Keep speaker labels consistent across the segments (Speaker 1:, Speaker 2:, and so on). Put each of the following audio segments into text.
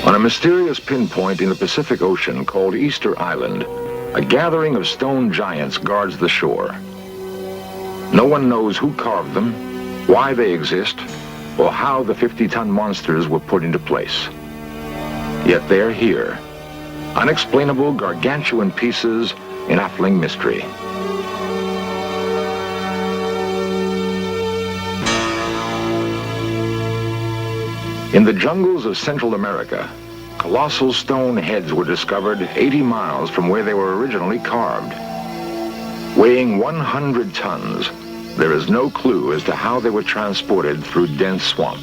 Speaker 1: On a mysterious pinpoint in the Pacific Ocean called Easter Island, a gathering of stone giants guards the shore. No one knows who carved them, why they exist, or how the 50-ton monsters were put into place. Yet they're here, unexplainable gargantuan pieces in baffling mystery. In the jungles of Central America, colossal stone heads were discovered 80 miles from where they were originally carved. Weighing 100 tons, there is no clue as to how they were transported through dense swamp,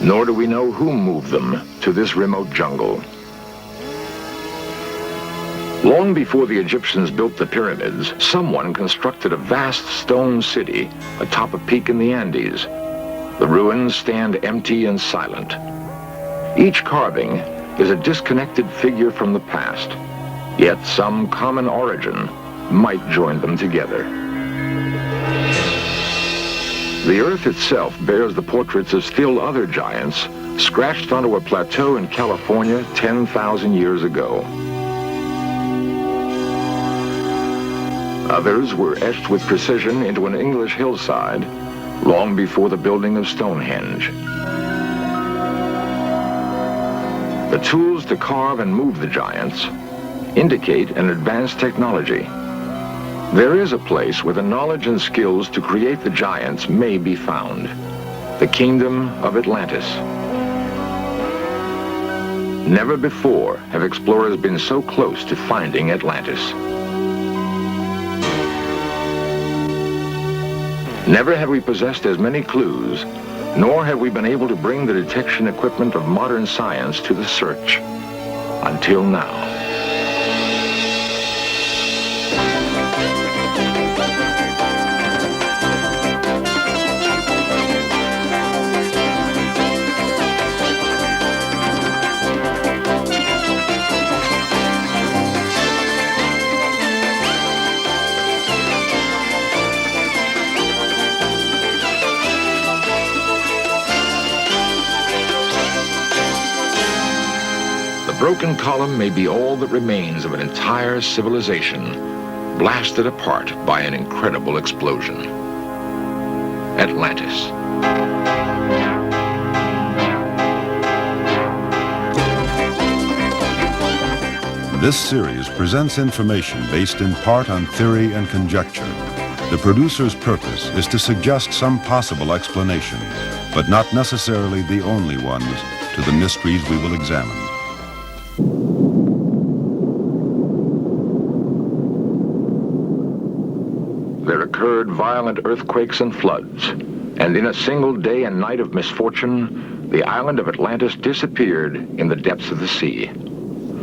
Speaker 1: nor do we know who moved them to this remote jungle. Long before the Egyptians built the pyramids, someone constructed a vast stone city atop a peak in the Andes. The ruins stand empty and silent. Each carving is a disconnected figure from the past, yet some common origin might join them together. The earth itself bears the portraits of still other giants scratched onto a plateau in California 10,000 years ago. Others were etched with precision into an English hillside long before the building of Stonehenge. The tools to carve and move the giants indicate an advanced technology. There is a place where the knowledge and skills to create the giants may be found: the kingdom of Atlantis. Never before have explorers been so close to finding Atlantis. Never have we possessed as many clues, nor have we been able to bring the detection equipment of modern science to the search. Until now. The broken column may be all that remains of an entire civilization, blasted apart by an incredible explosion. Atlantis.
Speaker 2: This series presents information based in part on theory and conjecture. The producer's purpose is to suggest some possible explanation, but not necessarily the only ones, to the mysteries we will examine.
Speaker 1: There occurred violent earthquakes and floods, and in a single day and night of misfortune, the island of Atlantis disappeared in the depths of the sea.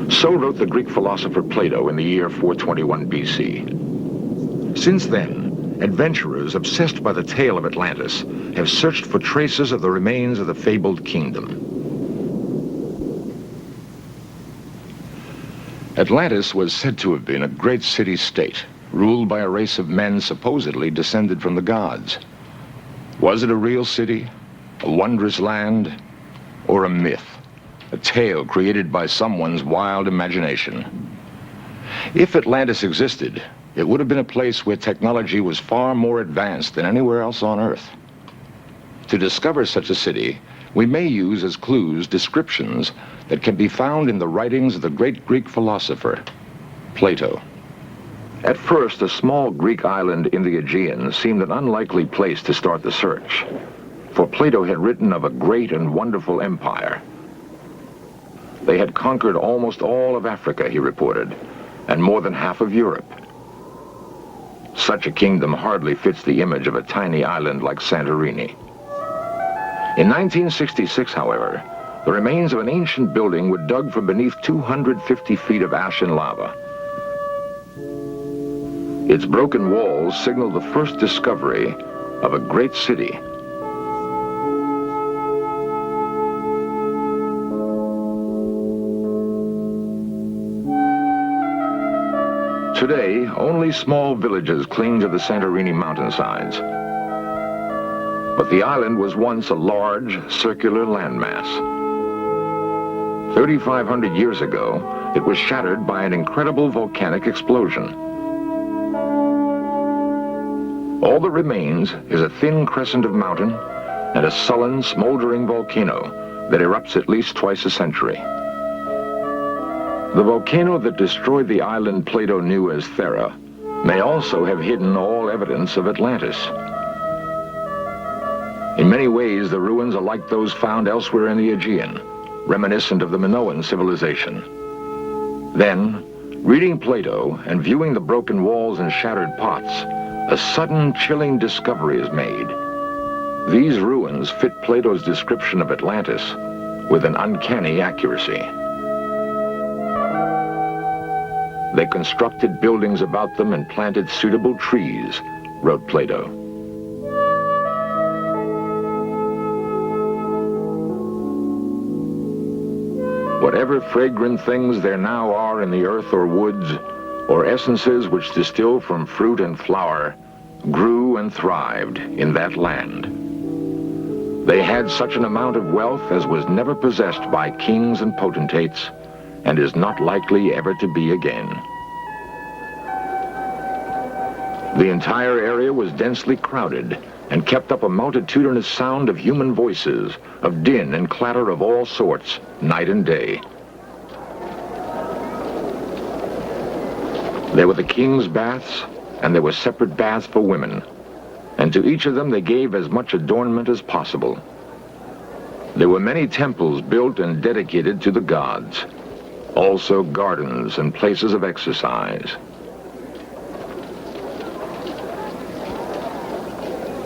Speaker 1: So wrote the Greek philosopher Plato in the year 421 BC. Since then, adventurers obsessed by the tale of Atlantis have searched for traces of the remains of the fabled kingdom. Atlantis was said to have been a great city-state, ruled by a race of men supposedly descended from the gods. Was it a real city, a wondrous land, or a myth, a tale created by someone's wild imagination? If Atlantis existed, it would have been a place where technology was far more advanced than anywhere else on Earth. To discover such a city, we may use as clues descriptions that can be found in the writings of the great Greek philosopher, Plato. At first, a small Greek island in the Aegean seemed an unlikely place to start the search, for Plato had written of a great and wonderful empire. They had conquered almost all of Africa, he reported, and more than half of Europe. Such a kingdom hardly fits the image of a tiny island like Santorini. In 1966, however, the remains of an ancient building were dug from beneath 250 feet of ash and lava. Its broken walls signaled the first discovery of a great city. Today, only small villages cling to the Santorini mountainsides. But the island was once a large, circular landmass. 3,500 years ago, it was shattered by an incredible volcanic explosion. All that remains is a thin crescent of mountain and a sullen, smoldering volcano that erupts at least twice a century. The volcano that destroyed the island Plato knew as Thera may also have hidden all evidence of Atlantis. In many ways, the ruins are like those found elsewhere in the Aegean, reminiscent of the Minoan civilization. Then, reading Plato and viewing the broken walls and shattered pots, a sudden, chilling discovery is made. These ruins fit Plato's description of Atlantis with an uncanny accuracy. They constructed buildings about them and planted suitable trees, wrote Plato. Whatever fragrant things there now are in the earth or woods, or essences which distill from fruit and flower, grew and thrived in that land. They had such an amount of wealth as was never possessed by kings and potentates, and is not likely ever to be again. The entire area was densely crowded and kept up a multitudinous sound of human voices, of din and clatter of all sorts, night and day. There were the king's baths, and there were separate baths for women, and to each of them they gave as much adornment as possible. There were many temples built and dedicated to the gods, also gardens and places of exercise.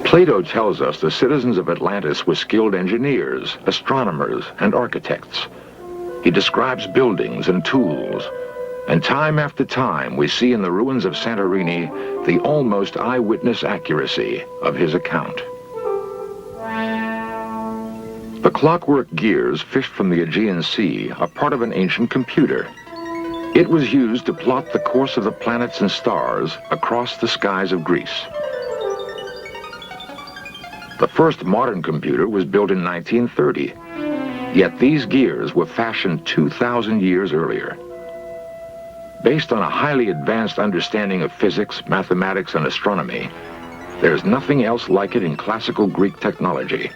Speaker 1: Plato tells us the citizens of Atlantis were skilled engineers, astronomers, and architects. He describes buildings and tools, and time after time we see in the ruins of Santorini the almost eyewitness accuracy of his account. The clockwork gears fished from the Aegean Sea are part of an ancient computer. It was used to plot the course of the planets and stars across the skies of Greece. The first modern computer was built in 1930, yet these gears were fashioned 2,000 years earlier. Based on a highly advanced understanding of physics, mathematics, and astronomy, there's nothing else like it in classical Greek technology,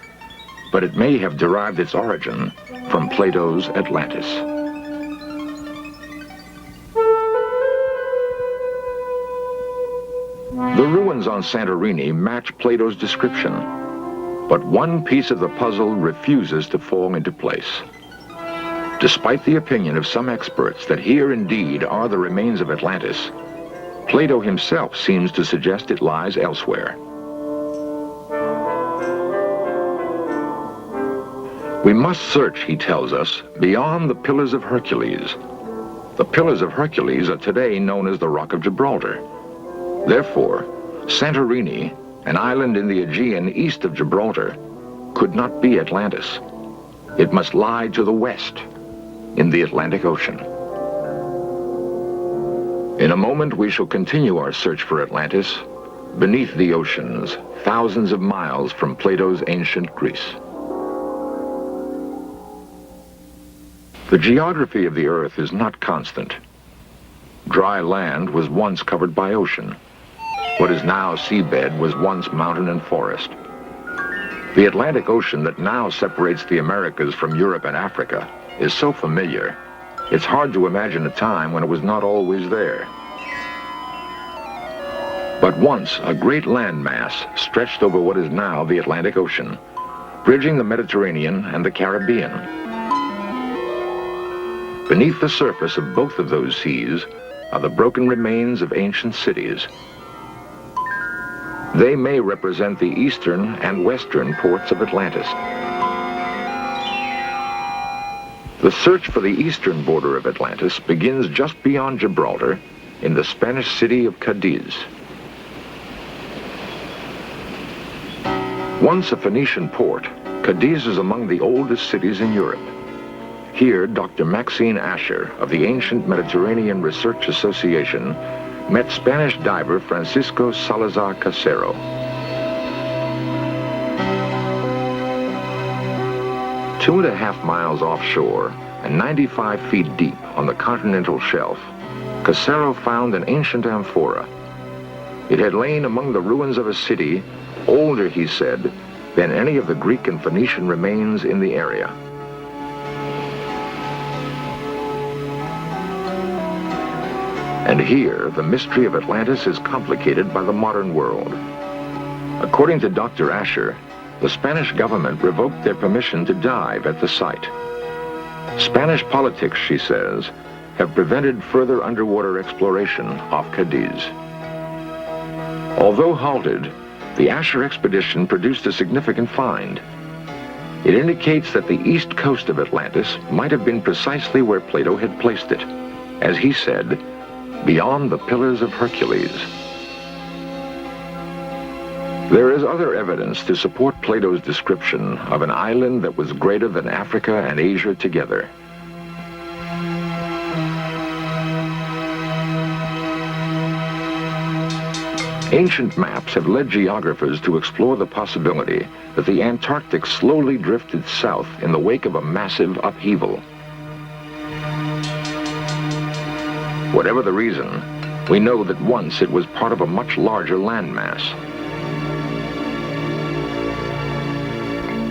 Speaker 1: but it may have derived its origin from Plato's Atlantis. The ruins on Santorini match Plato's description, but one piece of the puzzle refuses to fall into place. Despite the opinion of some experts that here indeed are the remains of Atlantis, Plato himself seems to suggest it lies elsewhere. We must search, he tells us, beyond the Pillars of Hercules. The Pillars of Hercules are today known as the Rock of Gibraltar. Therefore, Santorini, an island in the Aegean east of Gibraltar, could not be Atlantis. It must lie to the west, in the Atlantic Ocean. In a moment, we shall continue our search for Atlantis beneath the oceans, thousands of miles from Plato's ancient Greece. The geography of the Earth is not constant. Dry land was once covered by ocean. What is now seabed was once mountain and forest. The Atlantic Ocean that now separates the Americas from Europe and Africa is so familiar, it's hard to imagine a time when it was not always there. But once, a great landmass stretched over what is now the Atlantic Ocean, bridging the Mediterranean and the Caribbean. Beneath the surface of both of those seas are the broken remains of ancient cities. They may represent the eastern and western ports of Atlantis. The search for the eastern border of Atlantis begins just beyond Gibraltar in the Spanish city of Cadiz. Once a Phoenician port, Cadiz is among the oldest cities in Europe. Here, Dr. Maxine Asher of the Ancient Mediterranean Research Association met Spanish diver Francisco Salazar Casero. Two and a half miles offshore, and 95 feet deep on the continental shelf, Casero found an ancient amphora. It had lain among the ruins of a city, older, he said, than any of the Greek and Phoenician remains in the area. And here, the mystery of Atlantis is complicated by the modern world. According to Dr. Asher, the Spanish government revoked their permission to dive at the site. Spanish politics, she says, have prevented further underwater exploration off Cadiz. Although halted, the Asher expedition produced a significant find. It indicates that the east coast of Atlantis might have been precisely where Plato had placed it, as he said, beyond the Pillars of Hercules. There is other evidence to support Plato's description of an island that was greater than Africa and Asia together. Ancient maps have led geographers to explore the possibility that the Antarctic slowly drifted south in the wake of a massive upheaval. Whatever the reason, we know that once it was part of a much larger landmass.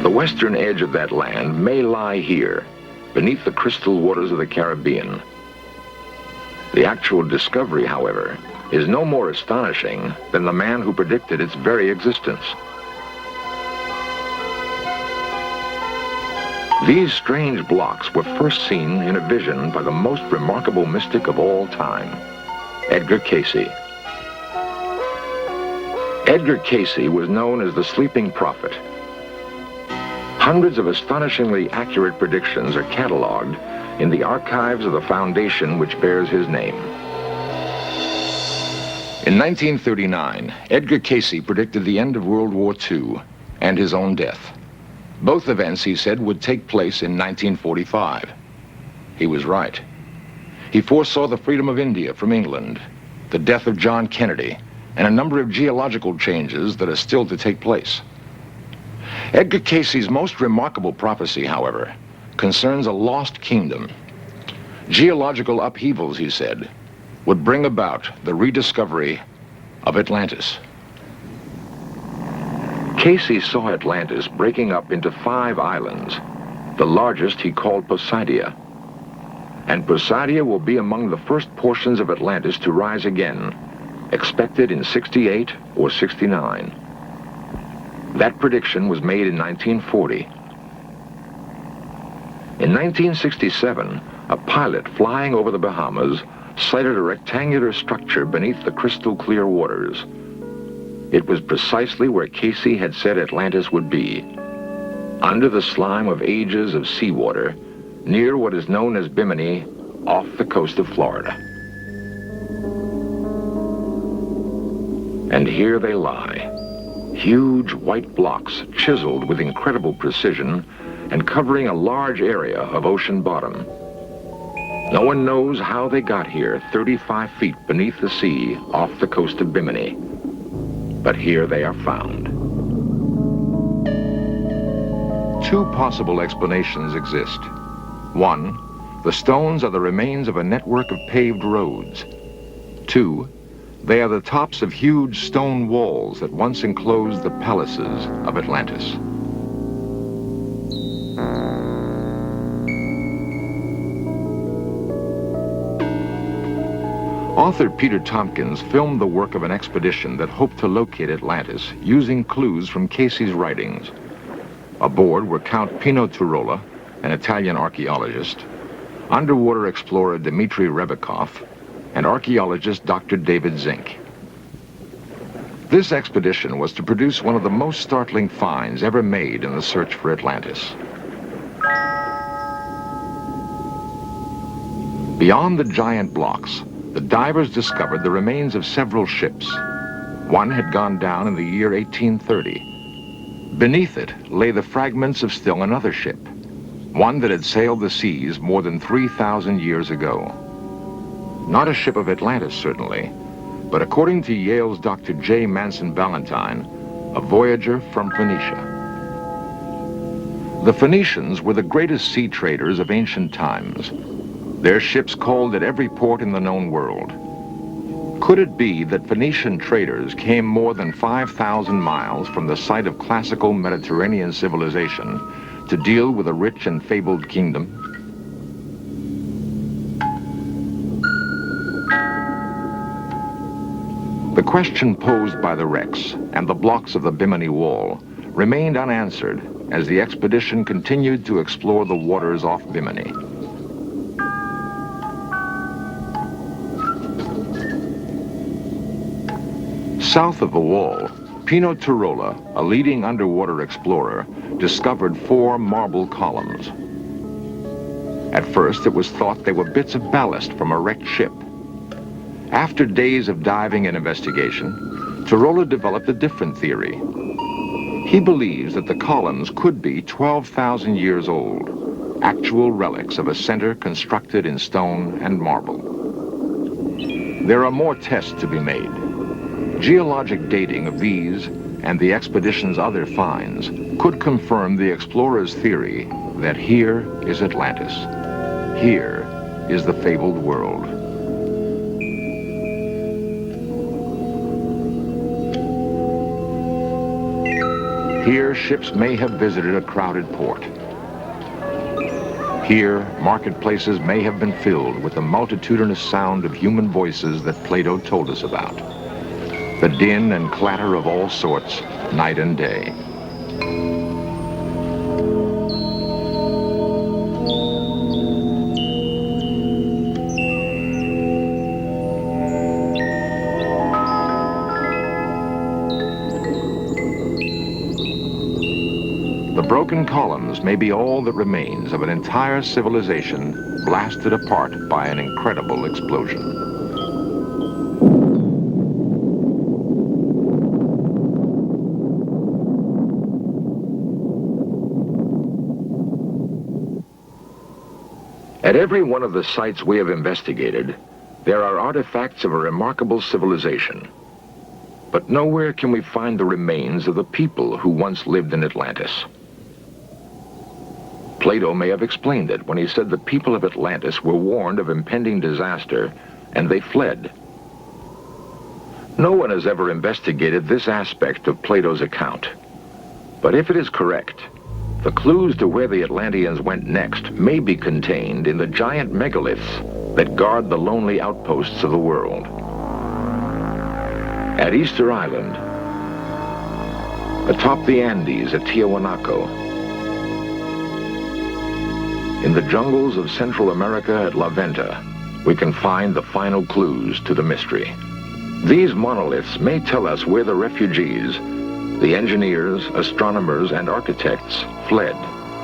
Speaker 1: The western edge of that land may lie here, beneath the crystal waters of the Caribbean. The actual discovery, however, is no more astonishing than the man who predicted its very existence. These strange blocks were first seen in a vision by the most remarkable mystic of all time, Edgar Cayce. Edgar Cayce was known as the Sleeping Prophet. Hundreds of astonishingly accurate predictions are cataloged in the archives of the foundation which bears his name. In 1939, Edgar Cayce predicted the end of World War II and his own death. Both events, he said, would take place in 1945. He was right. He foresaw the freedom of India from England, the death of John Kennedy, and a number of geological changes that are still to take place. Edgar Cayce's most remarkable prophecy, however, concerns a lost kingdom. Geological upheavals, he said, would bring about the rediscovery of Atlantis. Cayce saw Atlantis breaking up into 5 islands. The largest he called Poseidia. And Poseidia will be among the first portions of Atlantis to rise again, expected in 68 or 69. That prediction was made in 1940. In 1967, a pilot flying over the Bahamas sighted a rectangular structure beneath the crystal clear waters. It was precisely where Cayce had said Atlantis would be, under the slime of ages of seawater, near what is known as Bimini, off the coast of Florida. And here they lie, huge white blocks chiseled with incredible precision and covering a large area of ocean bottom. No one knows how they got here 35 feet beneath the sea off the coast of Bimini. But here they are found. 2 possible explanations exist. 1, the stones are the remains of a network of paved roads. 2, they are the tops of huge stone walls that once enclosed the palaces of Atlantis. Author Peter Tompkins filmed the work of an expedition that hoped to locate Atlantis using clues from Cayce's writings. Aboard were Count Pino Turola, an Italian archaeologist, underwater explorer Dmitry Rebekov, and archaeologist Dr. David Zink. This expedition was to produce one of the most startling finds ever made in the search for Atlantis. Beyond the giant blocks, the divers discovered the remains of several ships. One had gone down in the year 1830. Beneath it lay the fragments of still another ship, one that had sailed the seas more than 3,000 years ago. Not a ship of Atlantis, certainly, but according to Yale's Dr. J. Manson Ballantyne, a voyager from Phoenicia. The Phoenicians were the greatest sea traders of ancient times. Their ships called at every port in the known world. Could it be that Phoenician traders came more than 5,000 miles from the site of classical Mediterranean civilization to deal with a rich and fabled kingdom? The question posed by the wrecks and the blocks of the Bimini Wall remained unanswered as the expedition continued to explore the waters off Bimini. South of the wall, Pino Turola, a leading underwater explorer, discovered 4 marble columns. At first, it was thought they were bits of ballast from a wrecked ship. After days of diving and investigation, Turola developed a different theory. He believes that the columns could be 12,000 years old, actual relics of a center constructed in stone and marble. There are more tests to be made. Geologic dating of these and the expedition's other finds could confirm the explorers' theory that here is Atlantis. Here is the fabled world. Here, ships may have visited a crowded port. Here, marketplaces may have been filled with the multitudinous sound of human voices that Plato told us about. The din and clatter of all sorts, night and day. The broken columns may be all that remains of an entire civilization blasted apart by an incredible explosion. At every one of the sites we have investigated, there are artifacts of a remarkable civilization. But nowhere can we find the remains of the people who once lived in Atlantis. Plato may have explained it when he said the people of Atlantis were warned of impending disaster, and they fled. No one has ever investigated this aspect of Plato's account. But if it is correct, the clues to where the Atlanteans went next may be contained in the giant megaliths that guard the lonely outposts of the world. At Easter Island, atop the Andes at Tiahuanaco, in the jungles of Central America at La Venta, we can find the final clues to the mystery. These monoliths may tell us where the refugees, the engineers, astronomers, and architects fled,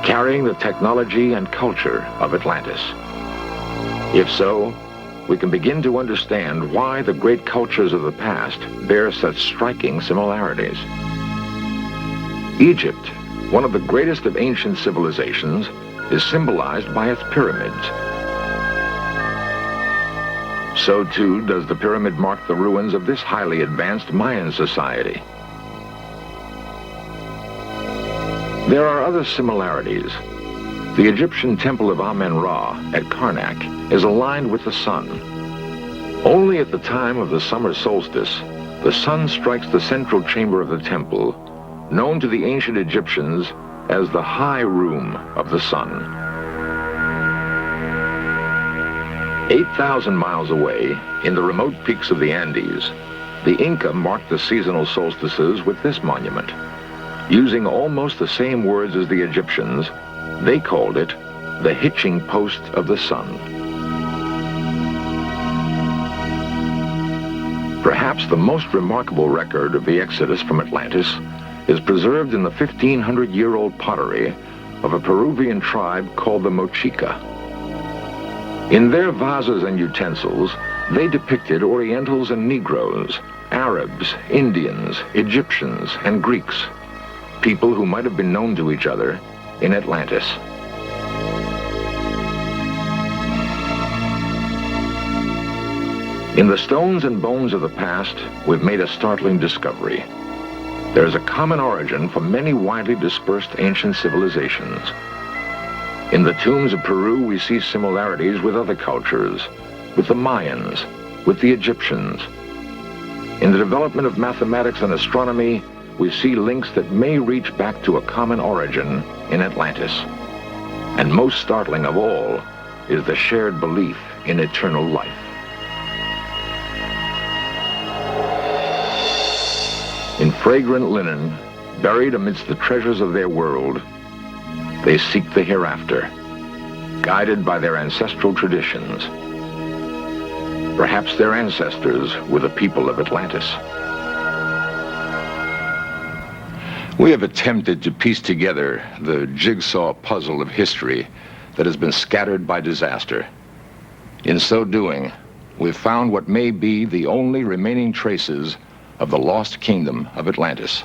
Speaker 1: carrying the technology and culture of Atlantis. If so, we can begin to understand why the great cultures of the past bear such striking similarities. Egypt, one of the greatest of ancient civilizations, is symbolized by its pyramids. So too does the pyramid mark the ruins of this highly advanced Mayan society. There are other similarities. The Egyptian temple of Amen-Ra at Karnak is aligned with the sun. Only at the time of the summer solstice, the sun strikes the central chamber of the temple, known to the ancient Egyptians as the high room of the sun. 8,000 miles away, in the remote peaks of the Andes, the Inca marked the seasonal solstices with this monument. Using almost the same words as the Egyptians, they called it the hitching post of the sun. Perhaps the most remarkable record of the exodus from Atlantis is preserved in the 1,500-year-old pottery of a Peruvian tribe called the Mochica. In their vases and utensils, they depicted Orientals and Negroes, Arabs, Indians, Egyptians, and Greeks, people who might have been known to each other in Atlantis. In the stones and bones of the past, we've made a startling discovery. There is a common origin for many widely dispersed ancient civilizations. In the tombs of Peru, we see similarities with other cultures, with the Mayans, with the Egyptians. In the development of mathematics and astronomy, we see links that may reach back to a common origin in Atlantis. And most startling of all is the shared belief in eternal life. In fragrant linen, buried amidst the treasures of their world, they seek the hereafter, guided by their ancestral traditions. Perhaps their ancestors were the people of Atlantis. We have attempted to piece together the jigsaw puzzle of history that has been scattered by disaster. In so doing, we've found what may be the only remaining traces of the lost kingdom of Atlantis.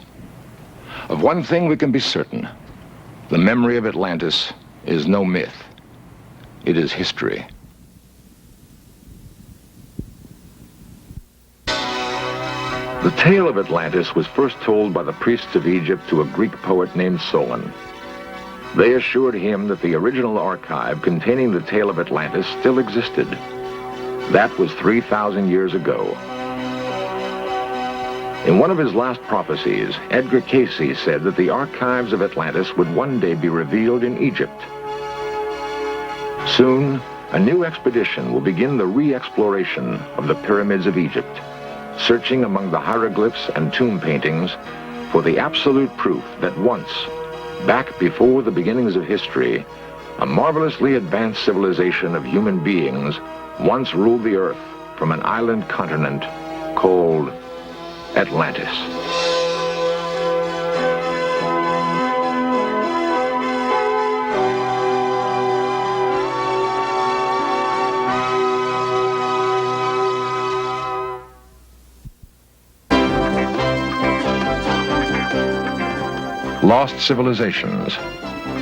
Speaker 1: Of one thing we can be certain: the memory of Atlantis is no myth. It is history. The tale of Atlantis was first told by the priests of Egypt to a Greek poet named Solon. They assured him that the original archive containing the tale of Atlantis still existed. That was 3,000 years ago. In one of his last prophecies, Edgar Cayce said that the archives of Atlantis would one day be revealed in Egypt. Soon, a new expedition will begin the re-exploration of the pyramids of Egypt, searching among the hieroglyphs and tomb paintings for the absolute proof that once, back before the beginnings of history, a marvelously advanced civilization of human beings once ruled the earth from an island continent called Atlantis. Lost civilizations,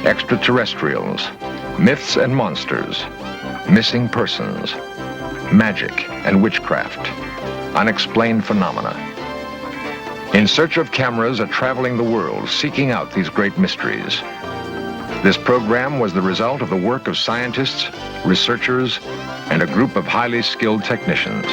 Speaker 1: extraterrestrials, myths and monsters, missing persons, magic and witchcraft, unexplained phenomena. In Search of cameras are traveling the world, seeking out these great mysteries. This program was the result of the work of scientists, researchers, and a group of highly skilled technicians.